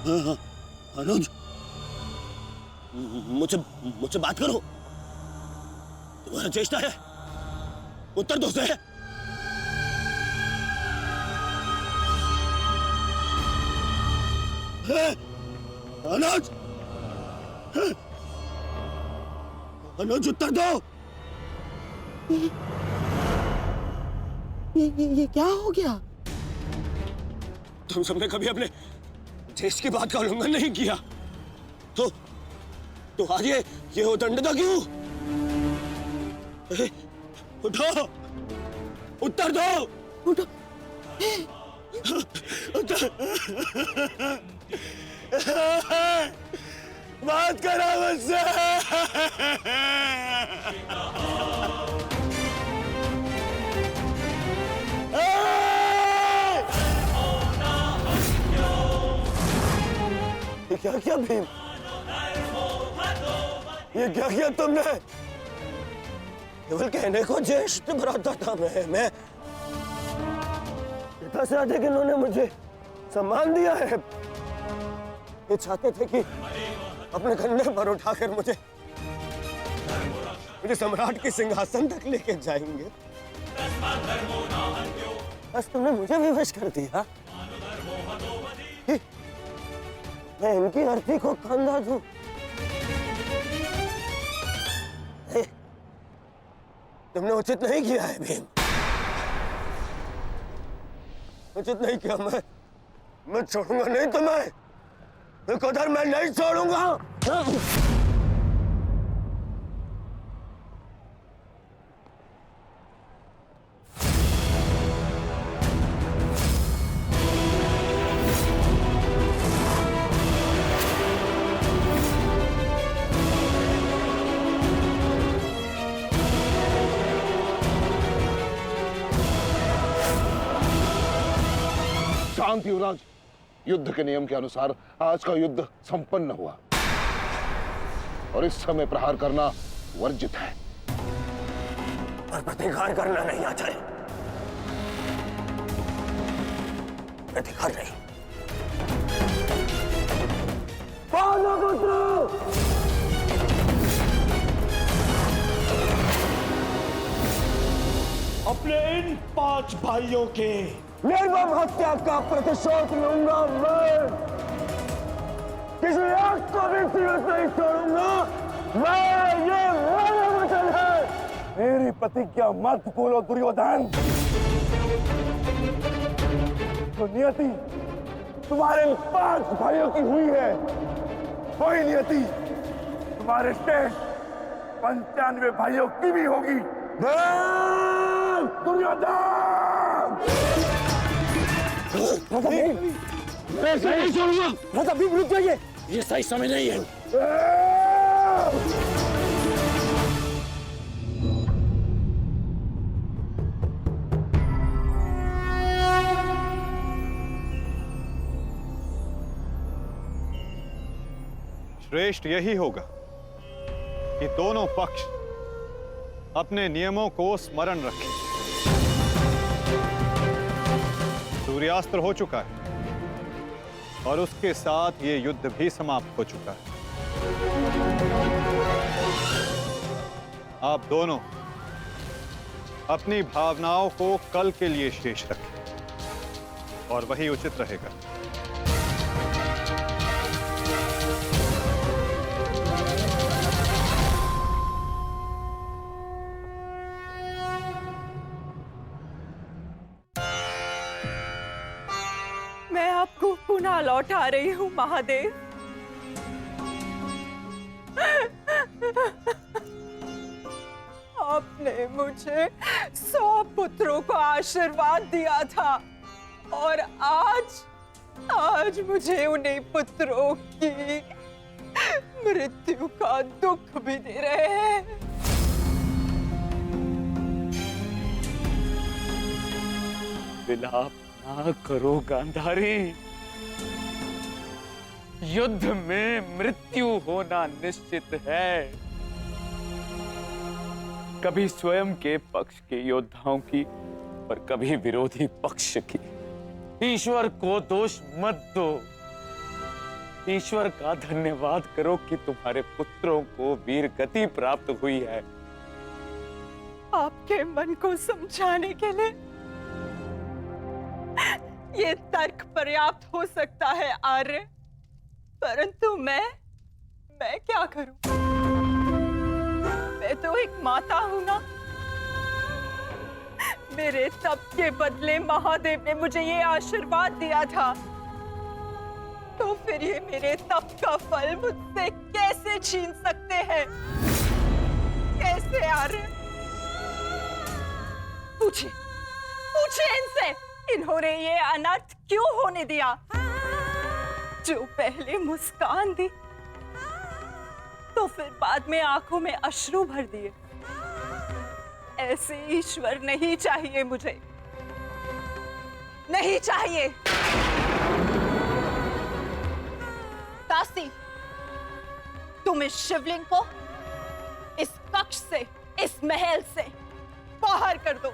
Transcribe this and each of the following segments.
हाँ, अनुज, मुझसे मुझसे बात करो। तुम्हारा चेष्टा है, उत्तर दो से। अनुज, अनुज उत्तर दो। ये क्या हो गया? तुम सबने कभी अपने देश की बात का उल्लंघन नहीं किया, तो आज ये उदंडता क्यों? उठो, उत्तर दो। उठो। बात करो मुझसे। क्या किया भीम? ये क्या किया तुमने? केवल कहने को ज्येष्ठ भ्राता था मैं पिता से अधिक इन्होंने मुझे सम्मान दिया है। ये चाहते थे कि अपने कंधे पर उठाकर मुझे सम्राट के सिंहासन तक लेके जाएंगे। बस तुमने मुझे विवश कर दिया। मैं इनकी अर्थी को कंधा दूं। तुमने उचित नहीं किया है भीम, उचित नहीं किया। मैं छोड़ूंगा नहीं तुम्हें, उधर मैं नहीं छोड़ूंगा। शांत युवराज, युद्ध के नियम के अनुसार आज का युद्ध संपन्न हुआ और इस समय प्रहार करना वर्जित है। और प्रतिकार करना नहीं आचार्य, प्रतिकार नहीं। अपने इन 5 भाइयों के निर्मम हत्या का प्रतिशोध लूंगा मैं। किसी एक को भी जीवित नहीं छोड़ूंगा मैं। ये मेरा वचन है। मेरी प्रतिज्ञा मत भूलो दुर्योधन। तो नियति तुम्हारे 5 भाइयों की हुई है, वही नियति तुम्हारे शेष 95 भाइयों की भी होगी। दुर्योधन! ऐसे नहीं छोड़ूंगा। राजा भीम रुक जाइए, ये सही समय नहीं है। श्रेष्ठ यही होगा कि दोनों पक्ष अपने नियमों को स्मरण रखें। सूर्यास्त्र हो चुका है और उसके साथ ये युद्ध भी समाप्त हो चुका है। आप दोनों अपनी भावनाओं को कल के लिए शेष रखें और वही उचित रहेगा। मैं आपको पुनः लौटा रही हूँ महादेव। आपने मुझे 100 पुत्रों को आशीर्वाद दिया था और आज मुझे उन्हीं पुत्रों की मृत्यु का दुख भी दे रहे हैं। विलाप ना करो गांधारी। युद्ध में मृत्यु होना निश्चित है। कभी स्वयं के पक्ष के योद्धाओं की और कभी विरोधी पक्ष की। ईश्वर को दोष मत दो। ईश्वर का धन्यवाद करो कि तुम्हारे पुत्रों को वीर गति प्राप्त हुई है। आपके मन को समझाने के लिए ये तर्क पर्याप्त हो सकता है आर्य, परंतु मैं क्या करूं? मैं तो एक माता हूं ना। मेरे तप के बदले महादेव ने मुझे ये आशीर्वाद दिया था, तो फिर ये मेरे तप का फल मुझसे कैसे छीन सकते हैं? कैसे आर्य? पूछिए इनसे, इन्होंने ये अनर्थ क्यों होने दिया? जो पहले मुस्कान दी तो फिर बाद में आंखों में अश्रु भर दिए। ऐसे ईश्वर नहीं चाहिए मुझे, नहीं चाहिए। दासी, तुम इस शिवलिंग को इस कक्ष से, इस महल से बाहर कर दो।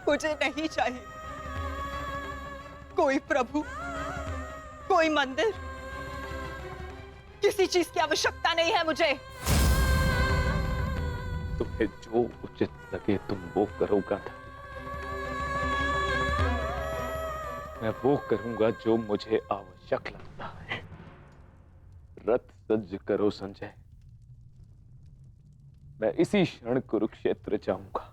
मुझे नहीं चाहिए कोई प्रभु, कोई मंदिर, किसी चीज की आवश्यकता नहीं है मुझे। तुम्हें जो उचित लगे तुम वो करो गांधारी। मैं वो करूंगा जो मुझे आवश्यक लगता है। रथ सज्ज करो संजय, मैं इसी क्षण कुरुक्षेत्र जाऊंगा।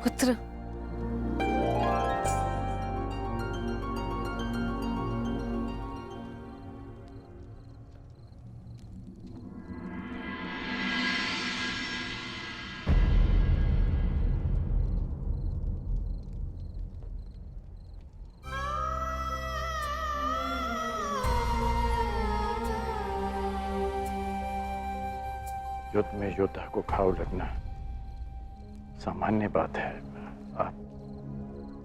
पुत्र, युद्ध में योद्धा को घाव लगना सामान्य बात है।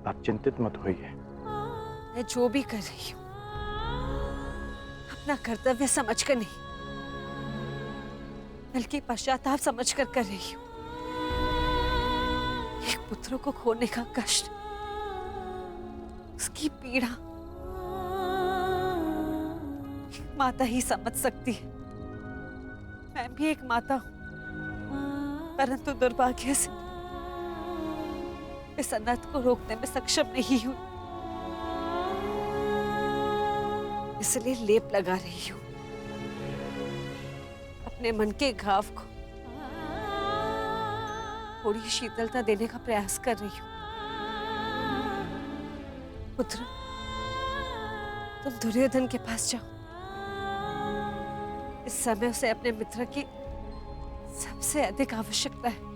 आप चिंतित मत होइए। मैं जो भी कर रही हूँ अपना कर्तव्य समझकर नहीं, बल्कि पश्चाताप समझकर कर रही हूँ। एक पुत्र को खोने का कष्ट, उसकी पीड़ा एक माता ही समझ सकती है। मैं भी एक माता हूं, परंतु दुर्भाग्य से इस अनर्थ को रोकने में सक्षम नहीं हूं। इसलिए लेप लगा रही हूं, अपने मन के घाव को थोड़ी शीतलता देने का प्रयास कर रही हूं। पुत्र, तुम दुर्योधन के पास जाओ। इस समय उसे अपने मित्र की सबसे अधिक आवश्यकता है।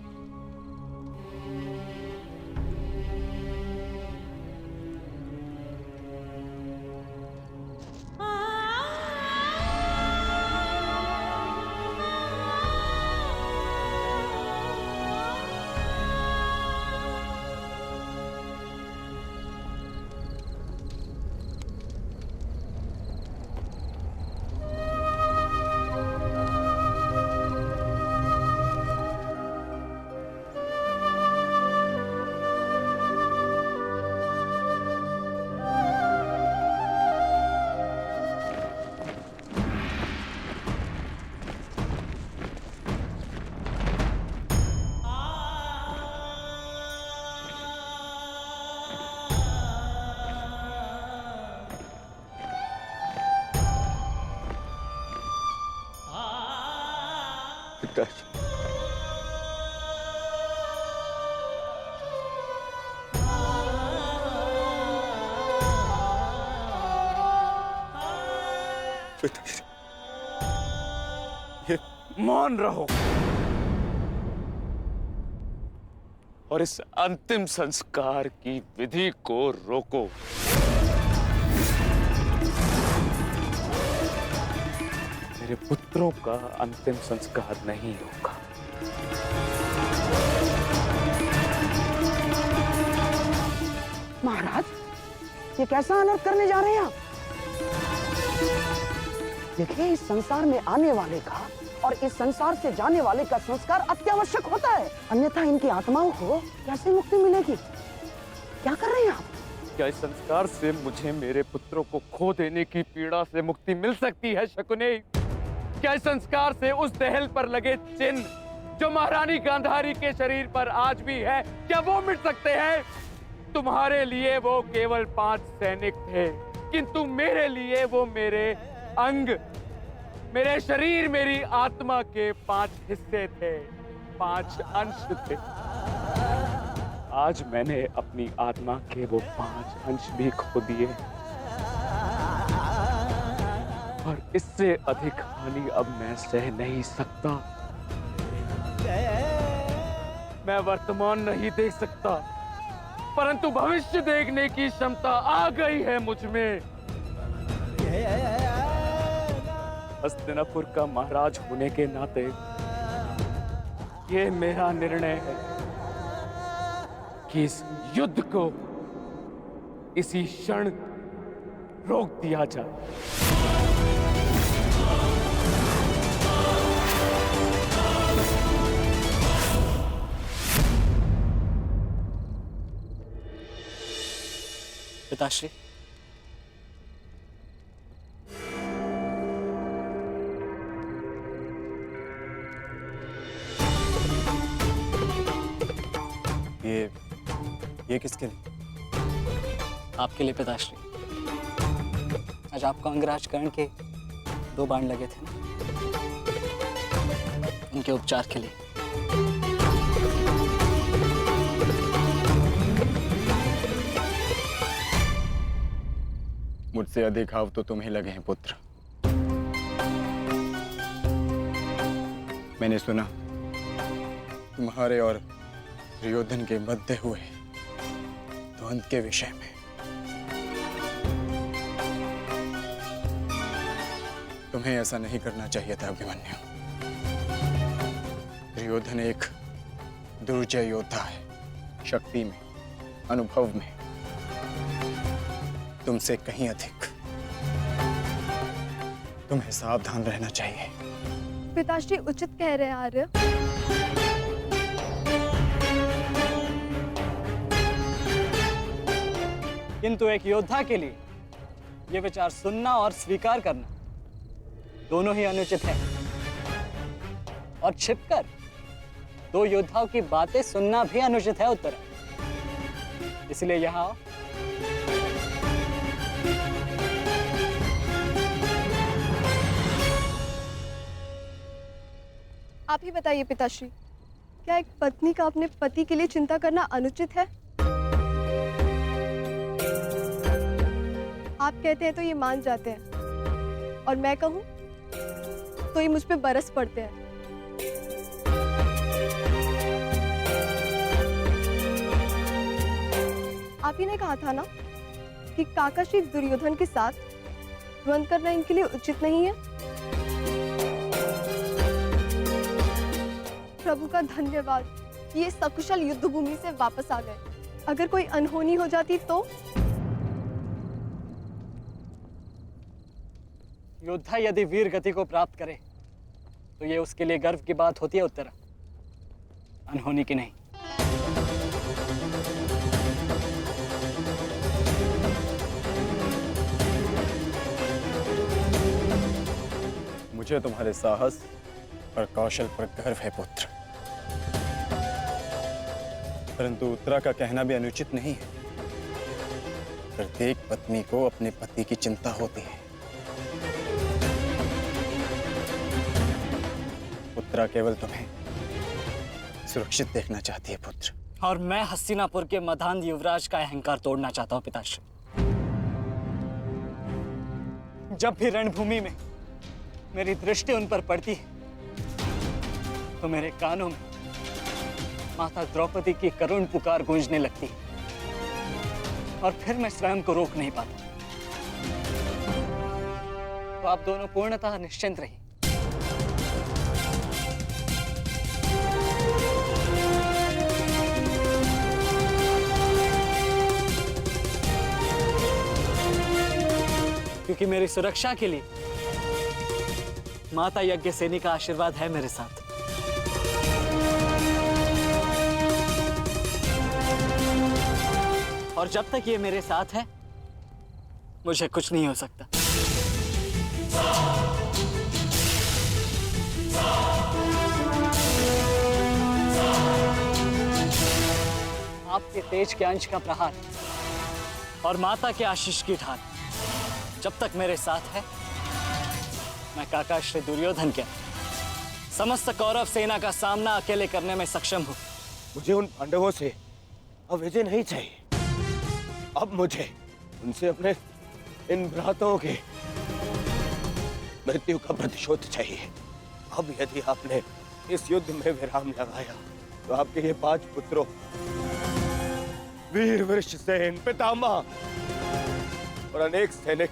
ये मौन रहो और इस अंतिम संस्कार की विधि को रोको। मेरे पुत्रों का अंतिम संस्कार नहीं होगा। महाराज, ये कैसा अनर्थ करने जा रहे हैं आप? देखिए, इस संसार में आने वाले का और इस संसार से जाने वाले का संस्कार अत्यावश्यक होता है, अन्यथा इनकी आत्माओं को कैसे मुक्ति मिलेगी? क्या कर रहे हैं आप? क्या इस संस्कार से मुझे मेरे पुत्रों को खो देने की पीड़ा से मुक्ति मिल सकती है शकुनी? क्या इस संस्कार से उस दहल पर लगे चिन्ह जो महारानी गांधारी के शरीर पर आज भी है, क्या वो मिट सकते हैं? तुम्हारे लिए वो केवल 5 सैनिक थे, किंतु मेरे लिए वो मेरे अंग, मेरे शरीर, मेरी आत्मा के 5 हिस्से थे, 5 अंश थे। आज मैंने अपनी आत्मा के वो 5 अंश भी खो दिए और इससे अधिक हानि अब मैं सह नहीं सकता। मैं वर्तमान नहीं देख सकता, परंतु भविष्य देखने की क्षमता आ गई है मुझ में। हस्तिनापुर का महाराज होने के नाते ये मेरा निर्णय है कि इस युद्ध को इसी क्षण रोक दिया जाए। पिताश्री, ये किसके लिए? आपके लिए पिताश्री। आज आपको अंगराज कर्ण के 2 बाण लगे थे ना, उनके उपचार के लिए। मुझसे अधिक घाव तो तुम्हें लगे हैं पुत्र। मैंने सुना तुम्हारे और दुर्योधन के मध्य हुए द्वंद्व के विषय में। तुम्हें ऐसा नहीं करना चाहिए था अभिमन्यु। दुर्योधन एक दुर्जय योद्धा है, शक्ति में, अनुभव में तुमसे कहीं अधिक। तुम्हें सावधान रहना चाहिए। पिताश्री उचित कह रहे हैं आर्य। किंतु एक योद्धा के लिए यह विचार सुनना और स्वीकार करना दोनों ही अनुचित है। और छिपकर 2 योद्धाओं की बातें सुनना भी अनुचित है उत्तरा। इसलिए यहां आओ। आप ही बताइए पिताश्री, क्या एक पत्नी का अपने पति के लिए चिंता करना अनुचित है? आप कहते हैं तो ये मान जाते हैं, और मैं कहूं तो ये मुझ पे बरस पड़ते हैं। आप ही ने कहा था ना कि काका श्री दुर्योधन के साथ द्वंद्व करना इनके लिए उचित नहीं है। प्रभु का धन्यवाद कि ये सकुशल युद्ध भूमि से वापस आ गए। अगर कोई अनहोनी हो जाती तो? योद्धा यदि वीर गति को प्राप्त करे तो ये उसके लिए गर्व की बात होती है उत्तरा, अनहोनी की नहीं। मुझे तुम्हारे साहस और कौशल पर गर्व है पुत्र, परंतु उत्तरा का कहना भी अनुचित नहीं है। प्रत्येक पत्नी को अपने पति की चिंता होती है। उत्तरा केवल तुम्हें सुरक्षित देखना चाहती है पुत्र। और मैं हस्तिनापुर के मधान युवराज का अहंकार तोड़ना चाहता हूं पिताश्री। जब भी रणभूमि में मेरी दृष्टि उन पर पड़ती है तो मेरे कानों में माता द्रौपदी की करुण पुकार गूंजने लगती है और फिर मैं स्वयं को रोक नहीं पाता। तो आप दोनों पूर्णतः निश्चिंत रहिए। क्योंकि मेरी सुरक्षा के लिए माता यज्ञसेनी का आशीर्वाद है मेरे साथ। और जब तक ये मेरे साथ है, मुझे कुछ नहीं हो सकता। आपके तेज के अंश का प्रहार और माता के आशीष की ढाल जब तक मेरे साथ है, मैं काका श्री दुर्योधन के समस्त कौरव सेना का सामना अकेले करने में सक्षम हूं। मुझे उन पांडवों से अब विजय नहीं चाहिए। अब मुझे उनसे अपने इन भ्राताओं के मृत्यु का प्रतिशोध चाहिए। अब यदि आपने इस युद्ध में विराम लगाया तो आपके ये 5 पुत्रों वीर वृषसेन, पितामह और अनेक सैनिक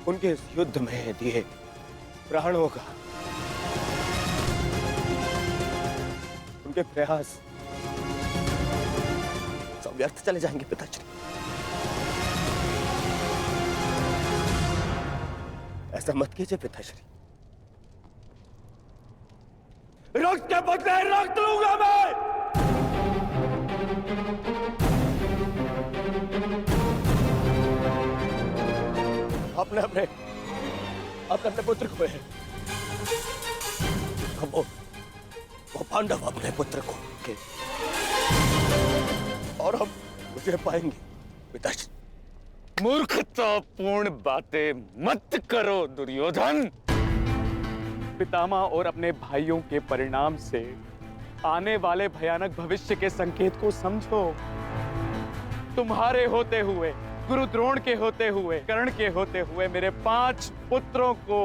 उनके इस युद्ध में दिए प्राणों का, उनके प्रयास सब व्यर्थ चले जाएंगे पिताश्री। ऐसा मत कीजिए पिताश्री। रक्त के बदले रक्त लूंगा मैं। आपने अपने पुत्र को है, वो पांडव अपने पुत्र को के और हम मुझे पाएंगे पिताश्री। मूर्खतापूर्ण बातें मत करो दुर्योधन। पितामह और अपने भाइयों के परिणाम से आने वाले भयानक भविष्य के संकेत को समझो। तुम्हारे होते हुए, गुरु द्रोण के होते हुए, कर्ण के होते हुए मेरे 5 पुत्रों को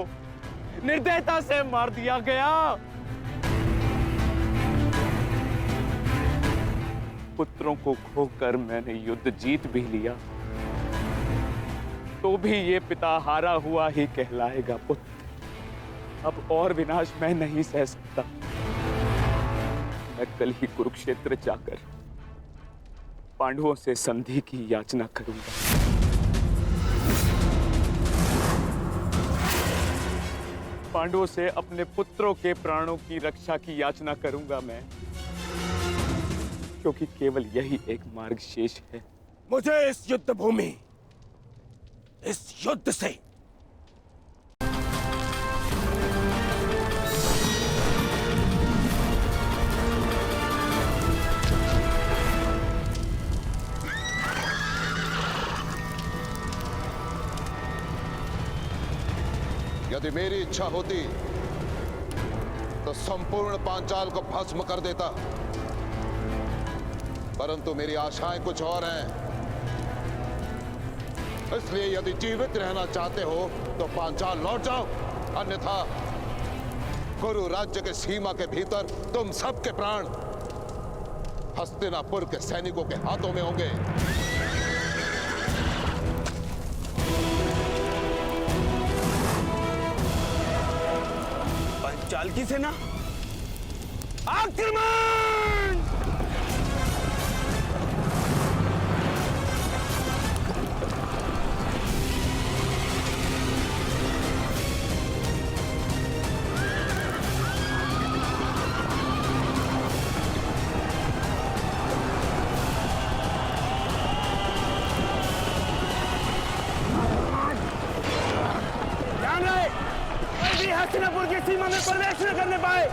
निर्दयता से मार दिया गया। पुत्रों को खोकर मैंने युद्ध जीत भी लिया, तो भी ये पिता हारा हुआ ही कहलाएगा पुत्र। अब और विनाश मैं नहीं सह सकता। मैं कल ही कुरुक्षेत्र जाकर पांडवों से संधि की याचना करूंगा। पांडवों से अपने पुत्रों के प्राणों की रक्षा की याचना करूंगा मैं, क्योंकि केवल यही एक मार्ग शेष है। मुझे इस युद्ध भूमि, इस युद्ध से यदि मेरी इच्छा होती तो संपूर्ण पांचाल को भस्म कर देता, परंतु मेरी आशाएं कुछ और हैं। इसलिए यदि जीवित रहना चाहते हो तो पांचाल लौट जाओ, अन्यथा कुरु राज्य के सीमा के भीतर तुम सबके प्राण हस्तिनापुर के सैनिकों के हाथों में होंगे। पांचाल की सेना आक्रमण! हस्तिनापुर की सीमा में प्रवेश न करने पाए।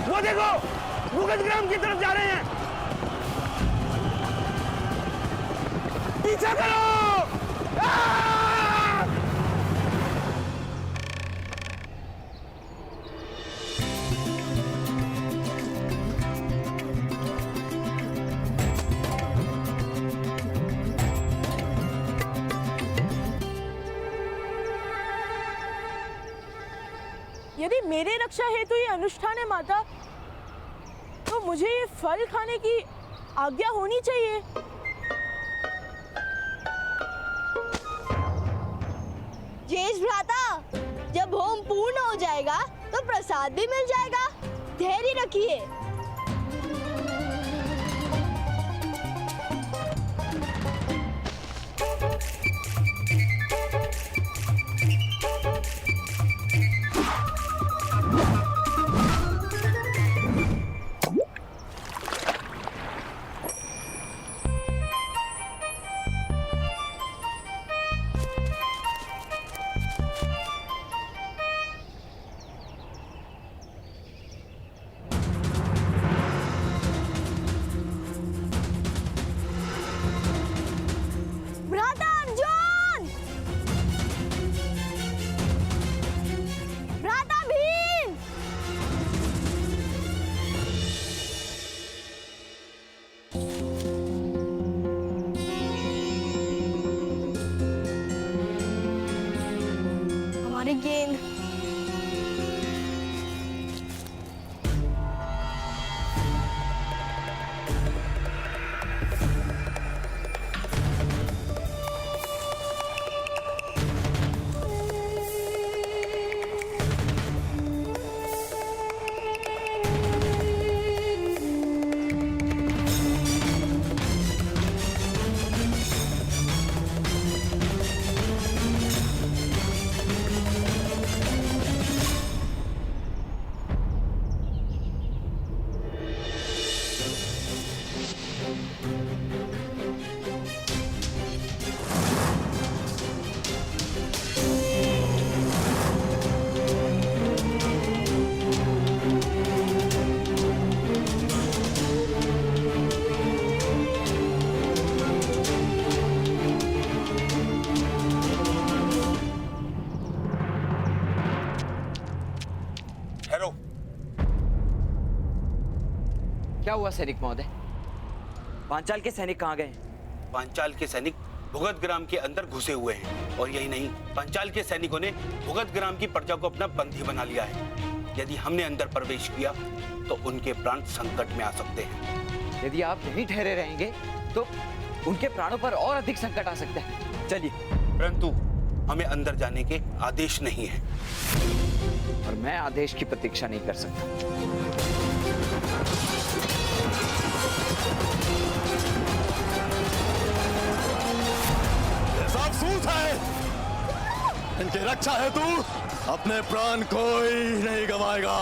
वो देखो, मुगधग्राम की तरफ जा रहे हैं। पीछा करो! यदि मेरे रक्षा हेतु ये अनुष्ठान है माता, तो मुझे ये फल खाने की आज्ञा होनी चाहिए। जेठ भ्राता, जब होम पूर्ण हो जाएगा तो प्रसाद भी मिल जाएगा। धैर्य रखिए। गेंद। क्या हुआ सैनिक महोदय? पांचाल के सैनिक कहाँ गए? पांचाल के सैनिक भुगत ग्राम के अंदर घुसे हुए हैं और यही नहीं, पांचाल के सैनिकों ने भुगत ग्राम की प्रजा को अपना बंदी बना लिया है। यदि हमने अंदर प्रवेश किया तो उनके प्राण संकट में आ सकते हैं। यदि आप यहीं ठहरे रहेंगे तो उनके प्राणों पर और अधिक संकट आ सकता है। चलिए। परंतु हमें अंदर जाने के आदेश नहीं है और मैं आदेश की प्रतीक्षा नहीं कर सकता। अफसूस है, इनकी रक्षा हेतु अपने प्राण कोई नहीं गवाएगा।